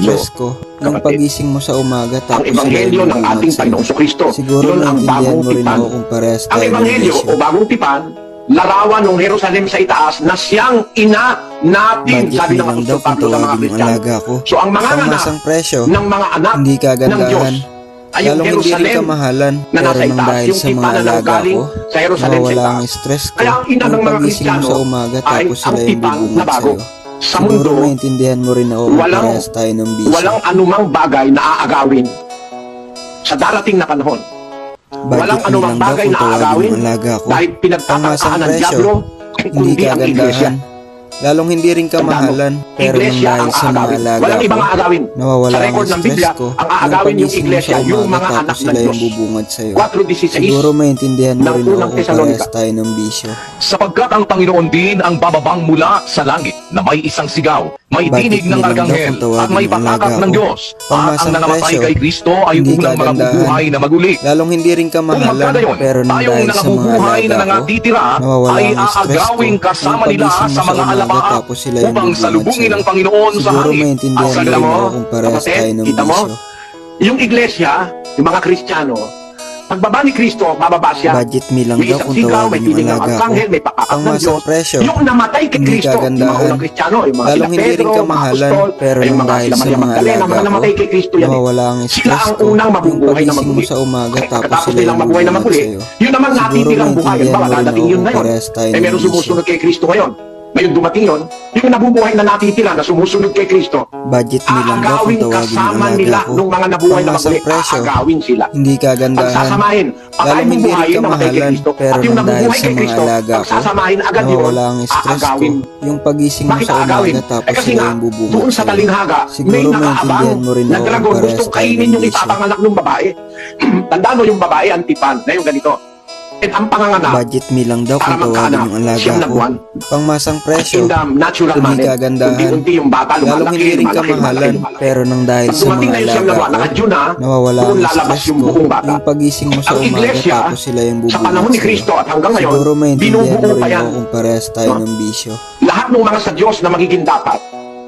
ebanghelyo. stress ko. Yung Kapatid. pagising mo sa umaga Ang tapos ebanghelyo sila ng yung ating bumagsak. Panginoong Kristo. Siguro Yun ang naintindihan bagong mo rin tipan. ako kung parehas Ang tayo ng ebanghelyo bisyo. o bagong tipan, larawan ng Jerusalem sa itaas na siyang ina natin, Budget sabi mo ng lang daw Apostol kung Pablo sa mga tawagin yung Kristiyano. alaga ko. So ang mga anak Pangmasang presyo, ng mga anak hindi ng Diyos kagandahan. ay yung Lalong hindi rin Jerusalem kamahalan, na pero nasa nang itaas, dahil yung sa tipa mga na alaga nanggaling ko, sa Jerusalem sa nawawala ang itaas. stress ko. Kaya ang ina ng Yung mga pagising mo Kristiyano sa umaga ay tapos ang sila yung tipang bubungad na bago. sa'yo. Sa Siguro mundo, maintindihan mo rin ako kung walang- parehas tayo ng bisyo. walang anumang bagay na aagawin sa darating na panahon. Budget Walang mo anumang lang daw bagay kung na tawagin aagawin yung alaga ko. dahil pinagtatakaan Pangmasang ng presyo, Diablo Hindi kundi ang iglesia. kagandahan. Lalong hindi rin kamahalan, pero nang Iglesia dahil ang sa mga aagawin. alaga Walang ko, ibang aagawin. nawawala Sa ang record ng stress Biblia, ko. ang aagawin yung pagising mo iglesia, sa yung umaga mga tapos anak ng sila yung Diyos. bubungad sa'yo. 4:16 Siguro maintindihan mo ng rin ako unang kung Tesalonica. parehas tayo ng bisyo. Sapagkat ang Panginoon din ang bababang mula sa langit na may isang sigaw, may Bakit tinig ng nilang daw arkanghel kung tawagin at may ang patakak alaga ng ko? Diyos. At ang Pangmasang nangamatay presyo, kay Kristo ay hindi unang mga kagandahan. bubuhay na maguli. Lalong hindi rin Kung kamahalan, magkagayon, pero nang tayong dahil sa mga nangabubuhay na alaga ko, nangatitira nawawala ay ang stress ko. aagawing kasama Yung nila pagising mo sa mga umaga alapaap tapos sila yung upang bubungad salubungin sa'yo. ang Panginoon sa Siguro hangin. maintindihan At mo sa rin mo, ako kung parehas kapatid, tayo ng kita mo? bisyo. Yung iglesia, yung mga Kristiyano, pagbaba ni Kristo, bababa siya. Budget me lang May daw isang kung sigaw, may tawagin yung tinig ng alaga ko. arkanghel, may pakakak ng Pangmasang Diyos. presyo, Yung namatay kay hindi Kristo, yung mga kagandahan. unang Kristiyano, yung mga Lalong sila hindi rin Pedro, mga kamahalan, apostol, pero yung nang mga dahil sila sa Maria mga Magdalena, alaga mga namatay ko, kay Kristo yan. nawawala ang Sila stress ang ko. unang Yung mabubuhay na pagising mo maguli. sa umaga tapos Pagkatapos sila nilang yung mabuhay na bubungad maguli, sa'yo. yun naman Siguro natitirang buhay. maintindihan Bawa mo rin dadating ako yun kung ngayon. parehas tayo Eh ng meron bisyo. sumusunod kay Kristo ngayon. Ngayon dumating yun, yung nabubuhay na natitira na sumusunod kay Kristo, Budget me lang daw kung aagawin tawagin yung kasama alaga nila ko. nung mga nabuhay na Pangmasang maguli, presyo, aagawin sila. hindi kagandahan. Pagsasamahin, pag Lalong tayo hindi rin bubuhayin na matay kay kamahalan, Kristo, pero at yung nang dahil nabubuhay sa kay mga Kristo, alaga ko, pagsasamahin agad yun, nawawala ang stress ko. aagawin. Yung pagising mo sa Makakaagawin. umaga tapos Eh kasi sila nga, yung bubungad doon sa sa'yo. talinghaga, Siguro may nakaabang maintindihan mo rin na ako dragon, kung parehas gustong tayo kainin ng yung bisyo. ipapanganak ng babae. Tandaan mo yung babae, antipan, na yung ganito. At ang panganganak, Budget me lang daw para kung tawagin magkaanak, yung alaga siyam na ko. buwan. Pangmasang presyo, in the natural hindi manner, kagandahan. unti-unti yung bata lalong lumalaki, hindi rin lumalaki, kamahalan, lumalaki. pero nang dahil Pag sa dumating mga na yung siyam na alaga buwan, ko, nakadyo na, nawawala doon ang lalabas stress yung ko. buong bata. Yung pagising mo sa Ang umaga iglesia, tapos sila yung sa bubungad panahon ni sa'yo. Kristo at hanggang ngayon, Siguro maintindihan mo binubuo rin pa yan. ako kung parehas tayo ng bisyo. Lahat ng mga sa Diyos na magiging dapat,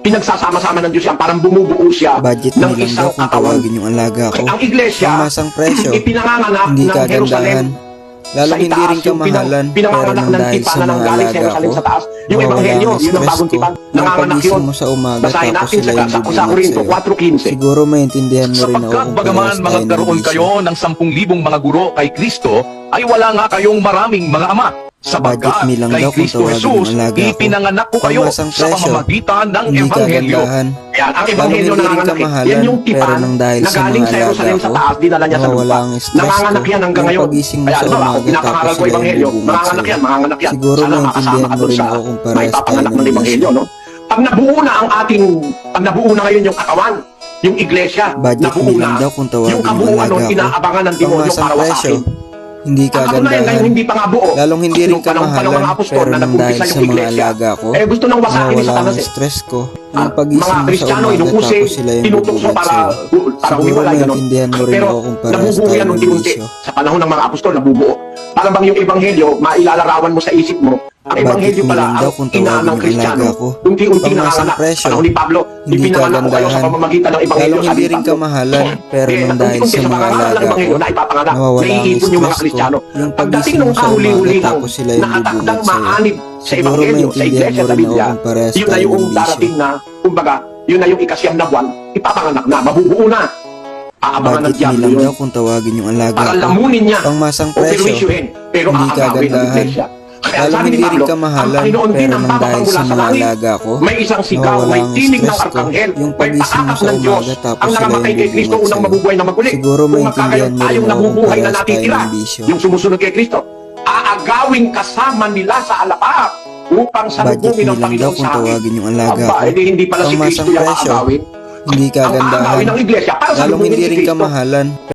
pinagsasama-sama ng Diyos yan, parang bumubuo siya Budget ng me lang daw isang kung katawan. tawagin yung alaga ko. Ang iglesia, Pangmasang presyo, ipinanganganak hindi ng Jerusalem kagandahan. Lalong sa hindi itaas, rin yung kamahalan, pero pinanganganak nang ng dahil tipan sa na mga nanggaling sa alaga Jerusalem ko, sa taas. Yung nawawala ebanghelyo, ang yun ang stress bagong ko. tipan, Yung nanganganak pagising yun. mo sa umaga Basahin tapos natin sila yung sa bubungad Korinto sa'yo. 4:15. Siguro maintindihan mo rin ako Sapagkat kung bagaman parehas tayo ng magkaroon bisyo. kayo ng 10,000 mga guro kay Kristo, ay wala nga kayong maraming mga ama. Sapagkat Budget me lang kay daw kung Kristo tawagin Jesus, yung alaga ko. ipinanganak ko kayo Pangmasang sa presyo, pamamagitan ng Hindi Ebanghelyo. kagandahan. Yan, ang Lalong ebanghelyo hindi rin nanganganak yan. kamahalan, Yan yung pero tipan nang dahil na sa galing mga sa Jerusalem alaga sa ko, taas, dinala niya sa nawawala lupa. ang stress Nanganganak ko. yan hanggang Yung ngayon. pagising mo Kaya sa ano, ako umaga pinapangaral tapos ko sila yung ebanghelyo, bubungad manganganak sa'yo. yan, manganganak yan. Siguro Sana makasama maintindihan ka mo dun rin sa ako kung may parehas tayo papanganak ng ng bisyo. ebanghelyo, no? Pag nabuo na ang ating, pag nabuo na ngayon yung katawan, yung iglesia, Budget nabuo me lang na, daw kung tawagin yung yung kabuuan alaga nun, ko. inaabangan ng demonyo Pangmasang para presyo, wasakin. hindi Ang katunayan, ngayon kagandahan. hindi pa nga buo. Lalong hindi rin Nung panahon ng kamahalan, mga apostol pero na nang nag-umpisa dahil sa yung mga iglesia, alaga ko, eh gusto nang wasakin ni nawawala Satanas ang eh. stress ko. Yung pagising Mga mo sa Kristiyano, umaga inuusi, tapos sila yung tinutokso bubungad para sa'yo. Siguro humiwalay, ganun. maintindihan mo rin Pero ako kung parehas nabubuo tayo yan ng unti-unti. bisyo. Sa panahon ng mga apostol, nabubuo. Parang bang yung ebanghelyo, mailalarawan mo sa isip mo, ang Budget ebanghelyo me pala lang daw ang kung ina tawagin ng yung Kristiyano. alaga ko. Unti-unti Pangmasang nanganganak. presyo, Panahon ni Pablo, hindi ipinanganak ko kayo sa kagandahan. pamamagitan ng ebanghelyo, Lalong sabi hindi ni rin Pablo. kamahalan, pero Eh, nang dahil unti-unti sa mga pangangaral ng alaga ebanghelyo ko, na ipapanganak, nawawala ang naiipon yung mga stress ko. Kristiyano. Yung Pagdating pagising nung mo sa umaga kahuli-huli ng tapos sila yung nakatakdang bubungad sa'yo. maanib sa Siguro ebanghelyo, sa maintindihan iglesia, mo sa rin ako Biblia, kung parehas yun na tayo yung ng bisyo. darating na, kumbaga, yun na yung ikasyam na buwan, ipapanganak na, mabubuo na. Aabangan ng Budget me Diablo lang yun. daw kung tawagin yung alaga Para ko. lamunin niya Pangmasang o presyo, perwisyuhin, pero hindi aagawin ng kagandahan. iglesia. Kaya Lalong sabi ni hindi rin Pablo, ang kamahalan, Panginoon din pero ang nang dahil bababang sa mula sa mga langit. alaga ko, May isang sigaw, nawawala may ang tinig ng stress ko. arkanghel, Yung may pagising mo pakakap sa ng Diyos. umaga tapos Ang sila nangamatay yung kay Kristo, bubungad unang sa'yo. mabubuhay na maguli. Siguro Kung maintindihan magkagayon mo rin tayong ako kung nabubuhay na parehas tayo natitira, ng bisyo. yung sumusunod kay Kristo, aagawing kasama nila sa alapaap upang Budget salubungin me ng lang daw Panginoon kung sa akin. tawagin yung alaga Aba, ko. edi hindi pala si Pangmasang Kristo yung presyo, aagawin. hindi Ang aagawin kagandahan. ng iglesia para Lalong salubungin hindi si rin Kristo. kamahalan,